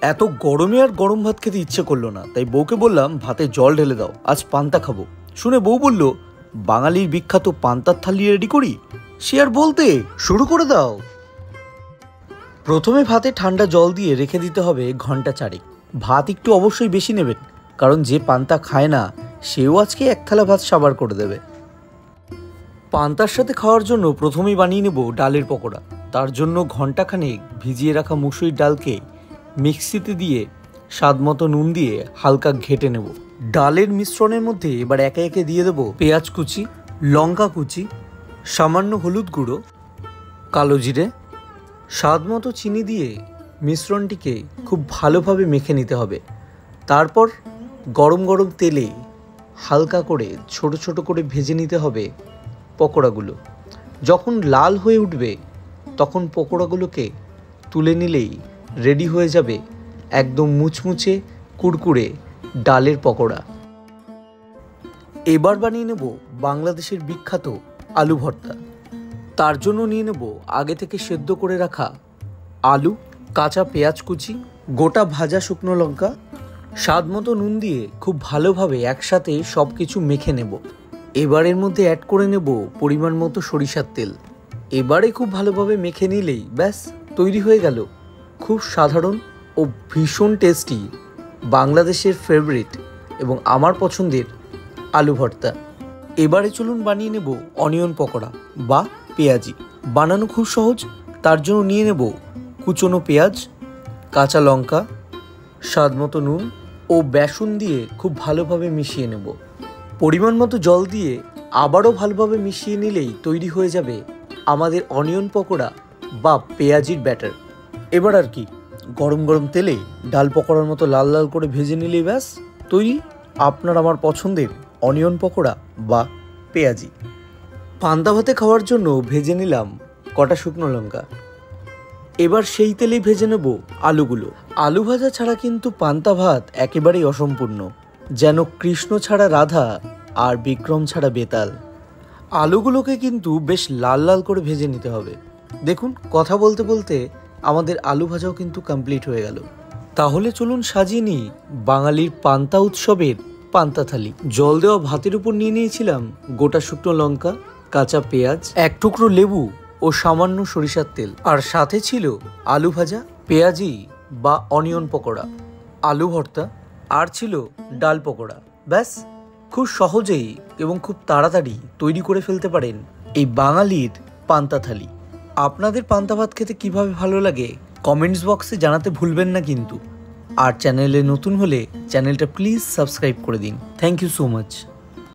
এত গরমে আর গরম ভাত খেতে ইচ্ছে করলো না, তাই বউকে বললাম ভাতে জল ঢেলে দাও, আজ পান্তা খাবো। শুনে বউ বলল, বাঙালির বিখ্যাত পান্তার থালি রেডি করি। সে আর বলতে, শুরু করে দাও। প্রথমে ভাতে ঠান্ডা জল দিয়ে রেখে দিতে হবে ঘন্টা চারেক। ভাত একটু অবশ্যই বেশি নেবেন, কারণ যে পান্তা খায় না সেও আজকে এক থালা ভাত সাবার করে দেবে। পান্তার সাথে খাওয়ার জন্য প্রথমেই বানিয়ে নেব ডালের পকোড়া। তার জন্য ঘন্টাখানেক ভিজিয়ে রাখা মুসুরির ডালকে মিক্সিতে দিয়ে স্বাদ মতো নুন দিয়ে হালকা ঘেটে নেব। ডালের মিশ্রণের মধ্যে এবার একে একে দিয়ে দেবো পেঁয়াজ কুচি, লঙ্কা কুচি, সামান্য হলুদ গুঁড়ো, কালো জিরে, স্বাদ মতো চিনি দিয়ে মিশ্রণটিকে খুব ভালোভাবে মেখে নিতে হবে। তারপর গরম গরম তেলে হালকা করে ছোট ছোট করে ভেজে নিতে হবে পকোড়াগুলো। যখন লাল হয়ে উঠবে তখন পকোড়াগুলোকে তুলে নিলেই রেডি হয়ে যাবে একদম মুচমুচে কুড়কুড়ে ডালের পকোড়া। এবার বানিয়ে নেব বাংলাদেশের বিখ্যাত আলু ভর্তা। তার জন্য নিয়ে নেব আগে থেকে সেদ্ধ করে রাখা আলু, কাঁচা পেঁয়াজ কুচি, গোটা ভাজা শুকনো লঙ্কা, স্বাদ মতো নুন দিয়ে খুব ভালোভাবে একসাথে সব কিছু মেখে নেব। এবারের মধ্যে অ্যাড করে নেব পরিমাণ মতো সরিষার তেল। এবারে খুব ভালোভাবে মেখে নিলেই ব্যাস তৈরি হয়ে গেল খুব সাধারণ ও ভীষণ টেস্টি বাংলাদেশের ফেভারিট এবং আমার পছন্দের আলু ভর্তা। এবারে চলুন বানিয়ে নেব অনিয়ন পকোড়া বা পেঁয়াজি। বানানো খুব সহজ। তার জন্য নিয়ে নেব কুচনো পেঁয়াজ, কাঁচা লঙ্কা, স্বাদ মতো নুন ও বেসন দিয়ে খুব ভালোভাবে মিশিয়ে নেব। পরিমাণ মতো জল দিয়ে আবারও ভালোভাবে মিশিয়ে নিলেই তৈরি হয়ে যাবে আমাদের অনিয়ন পকোড়া বা পেঁয়াজির ব্যাটার। এবার আর কি, গরম গরম তেলে ডাল পকোড়ার মতো লাল লাল করে ভেজে নিলেই ব্যাস তৈরি আপনার আমার পছন্দের অনিয়ন পকোড়া বা পেঁয়াজি। পান্তা ভাতে খাওয়ার জন্য ভেজে নিলাম কটা শুকনো লঙ্কা। এবার সেই তেলেই ভেজে নেব আলুগুলো। আলু ভাজা ছাড়া কিন্তু পান্তা ভাত একেবারেই অসম্পূর্ণ, যেন কৃষ্ণ ছাড়া রাধা আর বিক্রম ছাড়া বেতাল। আলুগুলোকে কিন্তু বেশ লাল লাল করে ভেজে নিতে হবে। দেখুন, কথা বলতে বলতে আমাদের আলু ভাজাও কিন্তু কমপ্লিট হয়ে গেল। তাহলে চলুন সাজিয়ে নিই বাঙালির পান্তা উৎসবের পান্তা থালি। জল দেওয়া ভাতের উপর নিয়ে নিয়েছিলাম গোটা শুকনো লঙ্কা, কাঁচা পেঁয়াজ, এক টুকরো লেবু ও সামান্য সরিষার তেল। আর সাথে ছিল আলু ভাজা, পেঁয়াজি বা অনিয়ন পকোড়া, আলু ভর্তা আর ছিল ডাল পকোড়া। ব্যাস খুব সহজেই এবং খুব তাড়াতাড়ি তৈরি করে ফেলতে পারেন এই বাঙালির পান্তা থালি। আপনাদের পান্তা ভাত খেতে কীভাবে ভালো লাগে কমেন্টস বক্সে জানাতে ভুলবেন না কিন্তু। আর চ্যানেলে নতুন হলে চ্যানেলটা প্লিজ সাবস্ক্রাইব করে দিন। Thank you so much.